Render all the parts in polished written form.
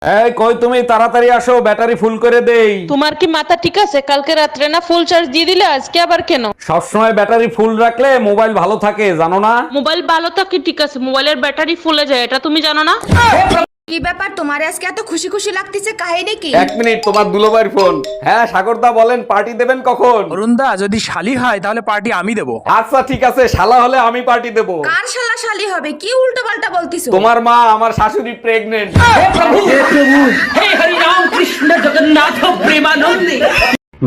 এই কই তুমি, তাড়াতাড়ি আসো, ব্যাটারি ফুল করে দেই। তোমার কি মাথা ঠিক আছে? কালকে রাত্রে না ফুল চার্জ দিয়ে দিলে, আজকে আবার কেন? সবসময় ব্যাটারি ফুল রাখলে মোবাইল ভালো থাকে, জানো না? মোবাইল ভালো থাকে ঠিক আছে, মোবাইলের ব্যাটারি ফুলে যায়, এটা তুমি জানো না? কি ব্যাপার তোমার আজকে এত খুশি খুশি লাগতেছে, কাহিনী কি? এক মিনিট, তোমার দুলোবাইর ফোন। হ্যাঁ সাগরদা বলেন, পার্টি দেবেন কখন? অরুণদা যদি শালি হয় তাহলে পার্টি আমি দেবো। আচ্ছা ঠিক আছে, শালা হলে আমি পার্টি দেব। কার শালা শালি হবে? কি উল্টো পাল্টা বলতিছো? তোমার মা, আমার শাশুড়ি প্রেগনেন্ট।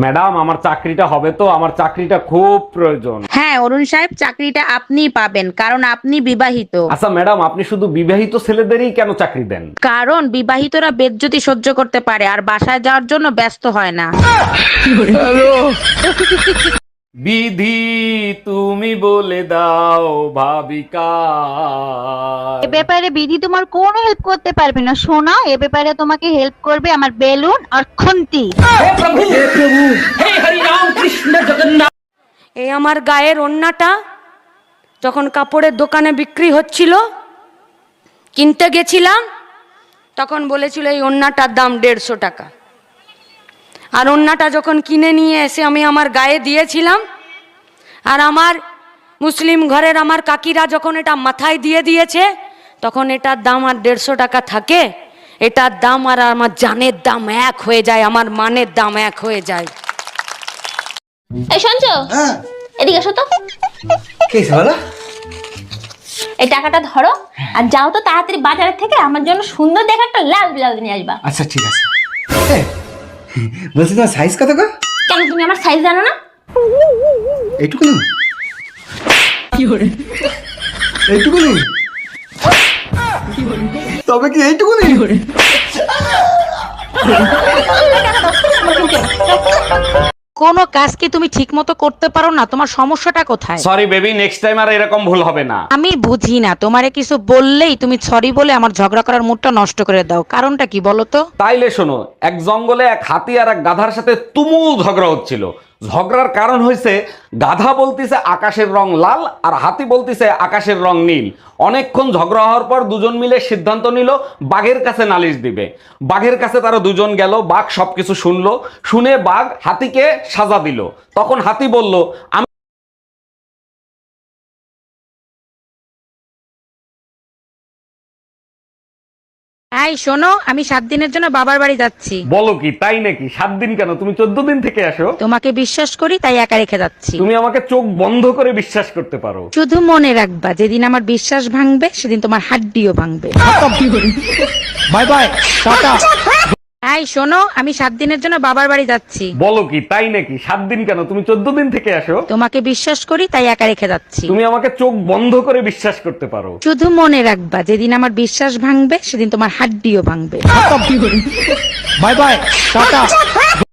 ম্যাডাম, আমার চাকরিটা হবে তো? আমার চাকরিটা খুব প্রয়োজন। হ্যাঁ অরুণ সাহেব, চাকরিটা আপনিই পাবেন, কারণ আপনি বিবাহিত। আচ্ছা ম্যাডাম, আপনি শুধু বিবাহিত ছেলেদেরই কেন চাকরি দেন? কারণ বিবাহিতরা বেজ্জতি সহ্য করতে পারে আর বাসায় যাওয়ার জন্য ব্যস্ত হয় না। বিধি তুমি বলে দাও ভাবিকা। এ ব্যাপারে বিধি তোমার কোনো হেল্প করতে পারবে না সোনা, এ ব্যাপারে তোমাকে হেল্প করবে আমার বেলুন আর খুন্তি। এই আমার গায়ের ওড়নাটা যখন কাপড়ের দোকানে বিক্রি হচ্ছিল, কিনতে গেছিলাম, তখন বলেছিল এই ওড়নাটার দাম 150 টাকা। আর ওড়নাটা যখন কিনে নিয়ে এসে আমি আমার গায়ে দিয়েছিলাম, আর আমার মুসলিম ঘরের আমার কাকিরা যখন এটা মাথায় দিয়ে দিয়েছে, তখন এটার দাম আর 150 টাকা থাকে, এটার দাম আর আমার জানের দাম এক হয়ে যায়, আমার মানের দাম এক হয়ে যায়। এই শুনছো? এদিকে এসো তো। কি বলো? এই টাকাটা ধরো আর যাও তো তাড়াতাড়ি বাজারের থেকে আমার জন্য সুন্দর দেখে একটা লাল ব্লাউজ নিয়ে আসবা। আচ্ছা ঠিক আছে। বলছি তোমার সাইজ কত গো? কেন তুমি আমার সাইজ জানো না? এইটুকুনি? এইটুকুনি? তবে কি এইটুকুনি? কোনো কাজ কি তুমি ঠিক মতো করতে পারো না? তোমার সমস্যাটা কোথায়? সরি বেবি, নেক্সট টাইম আর এরকম ভুল হবে না। আমি বুঝি না, তোমারে কিছু বললেই তুমি সরি বলে আমার ঝগড়া করার মুডটা নষ্ট করে দাও। কারণটা কি বলো তো? তাইলে শোনো, এক জঙ্গলে এক হাতি আর এক গাধার সাথে তুমুল ঝগড়া হচ্ছিল। ঝগড়ার কারণ হয়েছে গাধা বলতিছে আকাশের রং লাল আর হাতি বলতিছে আকাশের রং নীল। অনেকক্ষণ ঝগড়া হওয়ার পর দুজন মিলে সিদ্ধান্ত নিল বাঘের কাছে নালিশ দিবে। বাঘের কাছে তারা দুজন গেল, বাঘ সবকিছু শুনলো, শুনে বাঘ হাতিকে সাজা দিল। তখন হাতি বলল, আমি এই শোনো, আমি 7 দিনের জন্য বাবার বাড়ি যাচ্ছি। বলো কি, তাই নাকি? 7 দিন কেন? তুমি 14 দিন থেকে আসো। তোমাকে বিশ্বাস করি তাই একা রেখে যাচ্ছি। তুমি আমাকে চোখ বন্ধ করে বিশ্বাস করতে পারো। শুধু মনে রাখবা, যেদিন আমার বিশ্বাস ভাঙবে সেদিন তোমার হাড্ডিও ভাঙবে। Bye bye, tata. এই শোনো, আমি 7 দিনের জন্য বাবার বাড়ি যাচ্ছি। বলো কি, তাই নাকি? 7 দিন কেন? তুমি 14 দিন থেকে আসো। তোমাকে বিশ্বাস করি তাই একা রেখে যাচ্ছি। তুমি আমাকে চোখ বন্ধ করে বিশ্বাস করতে পারো। শুধু মনে রাখবা, যেদিন আমার বিশ্বাস ভাঙবে সেদিন তোমার হাড্ডিও ভাঙবে। Bye bye, tata.